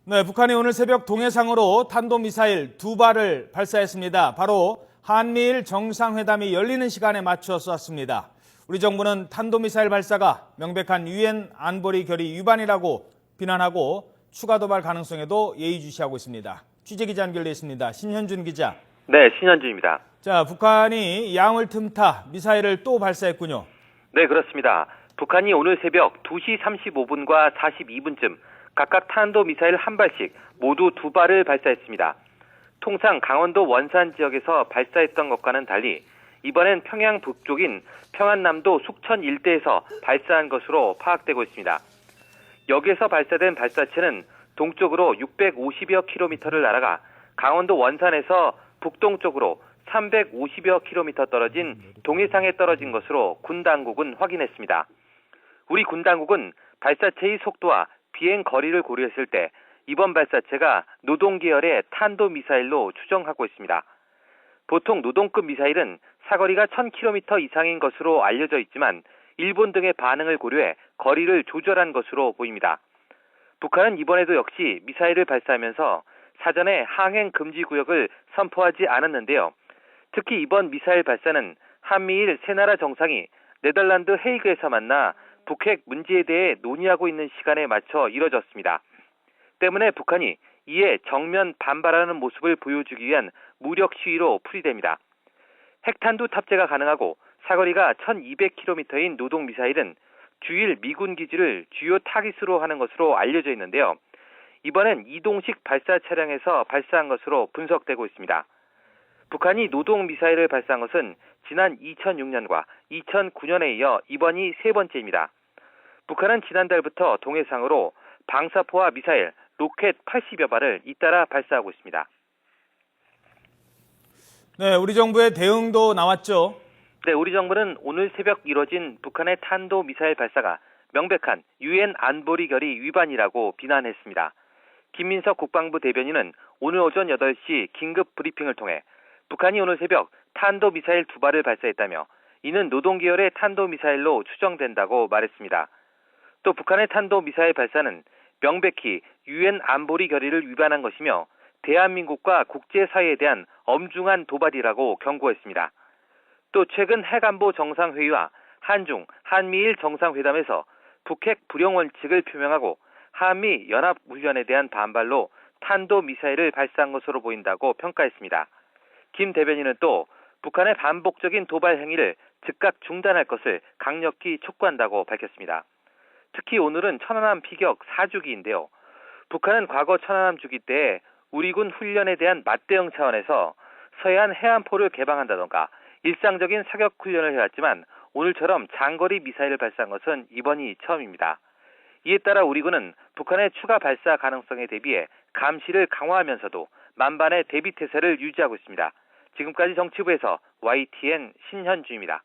네, 북한이 오늘 새벽 동해상으로 탄도미사일 2발을 발사했습니다. 바로 한미일 정상회담이 열리는 시간에 맞춰 쏘았습니다. 우리 정부는 탄도미사일 발사가 명백한 유엔 안보리 결의 위반이라고 비난하고 추가 도발 가능성에도 예의주시하고 있습니다. 취재기자 연결돼 있습니다. 신현준 기자. 네, 신현준입니다. 자, 북한이 양을 틈타 미사일을 또 발사했군요. 네, 그렇습니다. 북한이 오늘 새벽 2시 35분과 42분쯤 각각 탄도미사일 한 발씩 모두 2발을 발사했습니다. 통상 강원도 원산 지역에서 발사했던 것과는 달리 이번엔 평양 북쪽인 평안남도 숙천 일대에서 발사한 것으로 파악되고 있습니다. 여기에서 발사된 발사체는 동쪽으로 650여 킬로미터를 날아가 강원도 원산에서 북동쪽으로 350여 킬로미터 떨어진 동해상에 떨어진 것으로 군 당국은 확인했습니다. 우리 군 당국은 발사체의 속도와 비행 거리를 고려했을 때 이번 발사체가 노동 계열의 탄도미사일로 추정하고 있습니다. 보통 노동급 미사일은 사거리가 1000km 이상인 것으로 알려져 있지만 일본 등의 반응을 고려해 거리를 조절한 것으로 보입니다. 북한은 이번에도 역시 미사일을 발사하면서 사전에 항행 금지 구역을 선포하지 않았는데요. 특히 이번 미사일 발사는 한미일 세 나라 정상이 네덜란드 헤이그에서 만나 북핵 문제에 대해 논의하고 있는 시간에 맞춰 이뤄졌습니다. 때문에 북한이 이에 정면 반발하는 모습을 보여주기 위한 무력 시위로 풀이됩니다. 핵탄두 탑재가 가능하고 사거리가 1200km인 노동미사일은 주일 미군 기지를 주요 타깃으로 하는 것으로 알려져 있는데요. 이번엔 이동식 발사 차량에서 발사한 것으로 분석되고 있습니다. 북한이 노동미사일을 발사한 것은 지난 2006년과 2009년에 이어 이번이 세 번째입니다. 북한은 지난달부터 동해상으로 방사포와 미사일, 로켓 80여 발을 잇따라 발사하고 있습니다. 네, 우리 정부의 대응도 나왔죠. 네, 우리 정부는 오늘 새벽 이뤄진 북한의 탄도미사일 발사가 명백한 유엔 안보리 결의 위반이라고 비난했습니다. 김민석 국방부 대변인은 오늘 오전 8시 긴급 브리핑을 통해 북한이 오늘 새벽 탄도미사일 2발을 발사했다며 이는 노동계열의 탄도미사일로 추정된다고 말했습니다. 또 북한의 탄도미사일 발사는 명백히 유엔 안보리 결의를 위반한 것이며 대한민국과 국제사회에 대한 엄중한 도발이라고 경고했습니다. 또 최근 핵안보 정상회의와 한중, 한미일 정상회담에서 북핵 불용 원칙을 표명하고 한미 연합훈련에 대한 반발로 탄도미사일을 발사한 것으로 보인다고 평가했습니다. 김 대변인은 또 북한의 반복적인 도발 행위를 즉각 중단할 것을 강력히 촉구한다고 밝혔습니다. 특히 오늘은 천안함 피격 4주기인데요. 북한은 과거 천안함 주기 때 우리 군 훈련에 대한 맞대응 차원에서 서해안 해안포를 개방한다던가 일상적인 사격 훈련을 해왔지만 오늘처럼 장거리 미사일을 발사한 것은 이번이 처음입니다. 이에 따라 우리 군은 북한의 추가 발사 가능성에 대비해 감시를 강화하면서도 만반의 대비 태세를 유지하고 있습니다. 지금까지 정치부에서 YTN 신현주입니다.